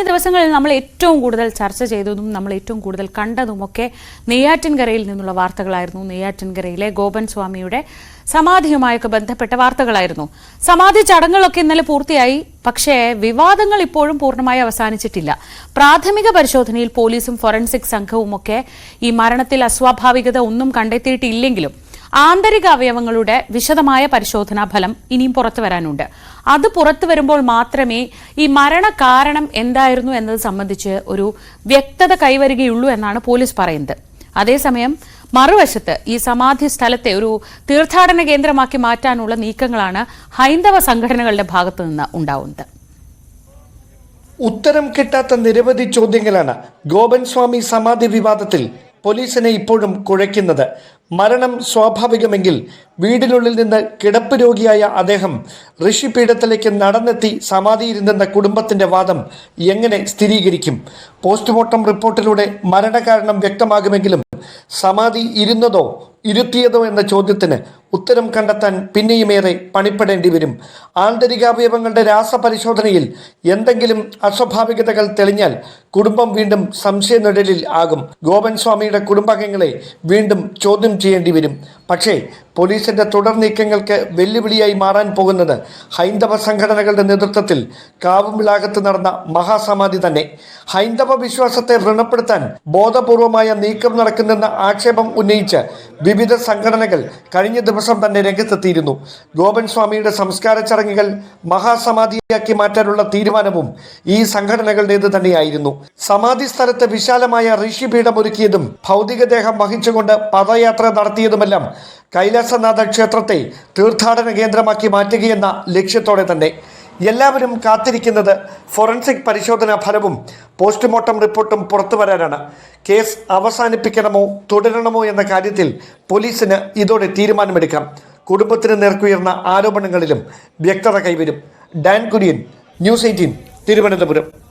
കഴിഞ്ഞ ദിവസങ്ങളിൽ നമ്മൾ ഏറ്റവും കൂടുതൽ ചർച്ച ചെയ്തതും നമ്മൾ ഏറ്റവും കൂടുതൽ കണ്ടതുമൊക്കെ നെയ്യാറ്റിൻകരയിൽ നിന്നുള്ള വാർത്തകളായിരുന്നു. നെയ്യാറ്റിൻകരയിലെ ഗോപൻ സ്വാമിയുടെ സമാധിയുമായൊക്കെ ബന്ധപ്പെട്ട വാർത്തകളായിരുന്നു. സമാധി ചടങ്ങുകളൊക്കെ ഇന്നലെ പൂർത്തിയായി. പക്ഷേ വിവാദങ്ങൾ ഇപ്പോഴും പൂർണ്ണമായി അവസാനിച്ചിട്ടില്ല. പ്രാഥമിക പരിശോധനയിൽ പോലീസും ഫോറൻസിക് സംഘവുമൊക്കെ ഈ മരണത്തിൽ അസ്വാഭാവികത ഒന്നും കണ്ടെത്തിയിട്ടില്ലെങ്കിലും ആന്തരിക അവയവങ്ങളുടെ വിശദമായ പരിശോധനാ ഫലം ഇനിയും പുറത്തു വരാനുണ്ട്. അത് പുറത്തു വരുമ്പോൾ മാത്രമേ ഈ മരണകാരണം എന്തായിരുന്നു എന്നത് സംബന്ധിച്ച് ഒരു വ്യക്തത കൈവരികയുള്ളൂ എന്നാണ് പോലീസ് പറയുന്നത്. അതേസമയം മറുവശത്ത് ഈ സമാധി സ്ഥലത്തെ ഒരു തീർത്ഥാടന കേന്ദ്രമാക്കി മാറ്റാനുള്ള നീക്കങ്ങളാണ് ഹൈന്ദവ സംഘടനകളുടെ ഭാഗത്തു നിന്ന് ഉണ്ടാവുന്നത്. ഉത്തരം കിട്ടാത്ത നിരവധി ചോദ്യങ്ങളാണ് ഗോപൻ സ്വാമി സമാധി വിവാദത്തിൽ പോലീസിനെ ഇപ്പോഴും കുഴയ്ക്കുന്നത്. മരണം സ്വാഭാവികമെങ്കിൽ വീടിനുള്ളിൽ നിന്ന് കിടപ്പ് രോഗിയായ അദ്ദേഹം ഋഷിപീഠത്തിലേക്ക് നടന്നെത്തി സമാധിയിരുന്നെന്ന കുടുംബത്തിന്റെ വാദം എങ്ങനെ സ്ഥിരീകരിക്കും? പോസ്റ്റ്മോർട്ടം റിപ്പോർട്ടിലൂടെ മരണകാരണം വ്യക്തമാകുമെങ്കിലും സമാധി ഇരുന്നതോ ഇരുത്തിയതോ എന്ന ചോദ്യത്തിന് ഉത്തരം കണ്ടെത്താൻ പിന്നെയുമേറെ പണിപ്പെടേണ്ടി വരും. ആന്തരികാവയവങ്ങളുടെ രാസപരിശോധനയിൽ എന്തെങ്കിലും അസ്വാഭാവികതകൾ തെളിഞ്ഞാൽ കുടുംബം വീണ്ടും സംശയനിഴലിൽ ആകും. ഗോപൻ സ്വാമിയുടെ കുടുംബാംഗങ്ങളെ വീണ്ടും ചോദ്യം ചെയ്യേണ്ടി വരും. പക്ഷേ പോലീസിന്റെ തുടർ നീക്കങ്ങൾക്ക് വെല്ലുവിളിയായി മാറാൻ പോകുന്നത് ഹൈന്ദവ സംഘടനകളുടെ നേതൃത്വത്തിൽ കാവുംവിളാകത്ത് നടന്ന മഹാസമാധി തന്നെ. ഹൈന്ദവ വിശ്വാസത്തെ വ്രണപ്പെടുത്താൻ ബോധപൂർവമായ നീക്കം നടക്കുന്നെന്ന ആക്ഷേപം ഉന്നയിച്ച് വിവിധ സംഘടനകൾ കഴിഞ്ഞ ദിവസം തന്നെ രംഗത്തെത്തിയിരുന്നു. ഗോപൻ സ്വാമിയുടെ സംസ്കാര ചടങ്ങുകൾ മഹാസമാധിയാക്കി മാറ്റാനുള്ള തീരുമാനവും ഈ സംഘടനകളുടേത് തന്നെയായിരുന്നു. സമാധി സ്ഥലത്ത് വിശാലമായ ഋഷിപീഠം ഒരുക്കിയതും ഭൗതികദേഹം വഹിച്ചുകൊണ്ട് പദയാത്ര നടത്തിയതുമെല്ലാം കൈലാസനാഥ ക്ഷേത്രത്തെ തീർത്ഥാടന കേന്ദ്രമാക്കി മാറ്റുകയെന്ന ലക്ഷ്യത്തോടെ തന്നെ. എല്ലാവരും കാത്തിരിക്കുന്നത് ഫോറൻസിക് പരിശോധനാ ഫലവും പോസ്റ്റ്മോർട്ടം റിപ്പോർട്ടും പുറത്തു വരാനാണ്. കേസ് അവസാനിപ്പിക്കണമോ തുടരണമോ എന്ന കാര്യത്തിൽ പോലീസിന് ഇതോടെ തീരുമാനമെടുക്കാം. കുടുംബത്തിന് നേർക്കുയർന്ന ആരോപണങ്ങളിലും വ്യക്തത കൈവരും. Dan Kurian, news 18, Thiruvananthapuram.